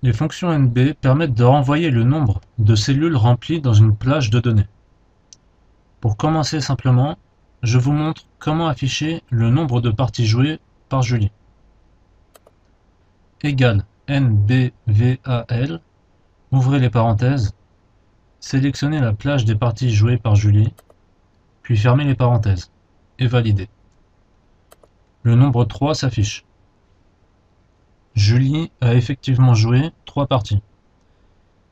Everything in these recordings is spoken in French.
Les fonctions NB permettent de renvoyer le nombre de cellules remplies dans une plage de données. Pour commencer simplement, je vous montre comment afficher le nombre de parties jouées par Julie. Égale NBVAL, ouvrez les parenthèses, sélectionnez la plage des parties jouées par Julie, puis fermez les parenthèses, et validez. Le nombre 3 s'affiche. Julie a effectivement joué 3 parties.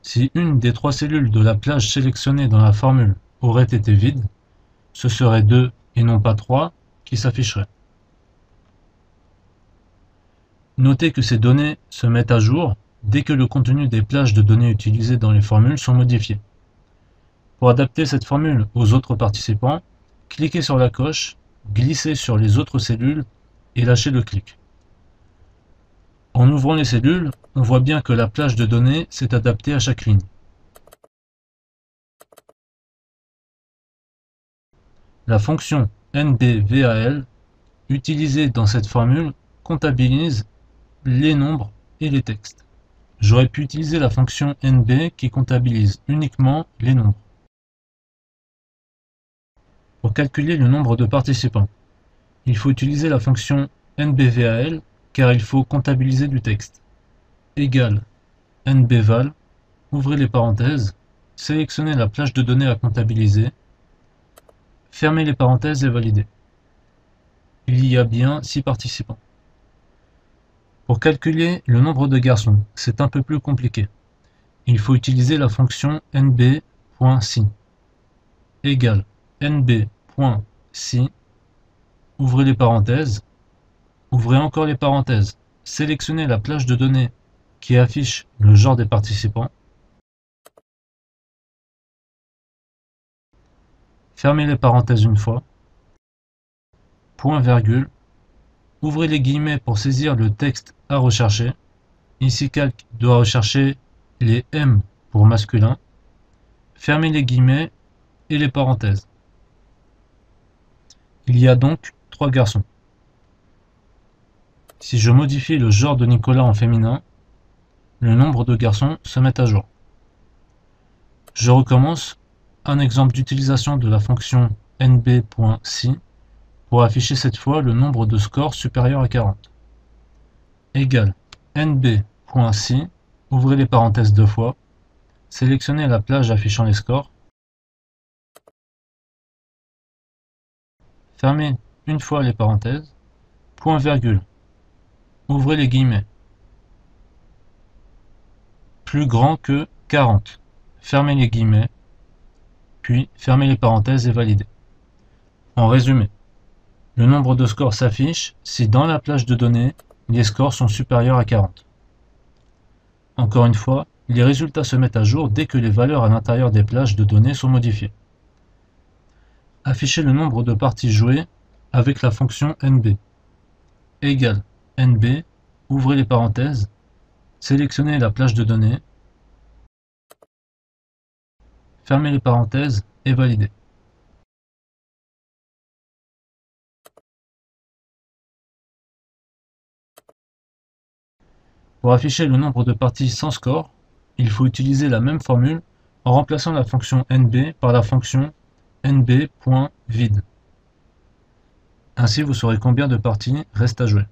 Si une des 3 cellules de la plage sélectionnée dans la formule aurait été vide, ce serait 2 et non pas 3 qui s'afficheraient. Notez que ces données se mettent à jour dès que le contenu des plages de données utilisées dans les formules sont modifiés. Pour adapter cette formule aux autres participants, cliquez sur la coche, glissez sur les autres cellules et lâchez le clic. En ouvrant les cellules, on voit bien que la plage de données s'est adaptée à chaque ligne. La fonction NBVAL, utilisée dans cette formule, comptabilise les nombres et les textes. J'aurais pu utiliser la fonction NB qui comptabilise uniquement les nombres. Pour calculer le nombre de participants, il faut utiliser la fonction NBVAL car il faut comptabiliser du texte. Égale NBVAL, ouvrez les parenthèses, sélectionnez la plage de données à comptabiliser, fermez les parenthèses et validez. Il y a bien 6 participants. Pour calculer le nombre de garçons, c'est un peu plus compliqué. Il faut utiliser la fonction nb.si égale nb.si, ouvrez les parenthèses, ouvrez encore les parenthèses, sélectionnez la plage de données qui affiche le genre des participants, fermez les parenthèses une fois, point virgule, ouvrez les guillemets pour saisir le texte à rechercher. Ici Calc doit rechercher les M pour masculin. Fermez les guillemets et les parenthèses. Il y a donc 3 garçons. Si je modifie le genre de Nicolas en féminin, le nombre de garçons se met à jour. Je recommence un exemple d'utilisation de la fonction nb.si pour afficher cette fois le nombre de scores supérieur à 40. Égale nb.si, ouvrez les parenthèses 2 fois, sélectionnez la plage affichant les scores, fermez une fois les parenthèses, point virgule, ouvrez les guillemets, plus grand que 40, fermez les guillemets, puis fermez les parenthèses et validez. En résumé, le nombre de scores s'affiche si dans la plage de données, les scores sont supérieurs à 40. Encore une fois, les résultats se mettent à jour dès que les valeurs à l'intérieur des plages de données sont modifiées. Affichez le nombre de parties jouées avec la fonction NB. Égale NB, ouvrez les parenthèses, sélectionnez la plage de données, fermez les parenthèses et validez. Pour afficher le nombre de parties sans score, il faut utiliser la même formule en remplaçant la fonction NB par la fonction nb.vide. Ainsi vous saurez combien de parties restent à jouer.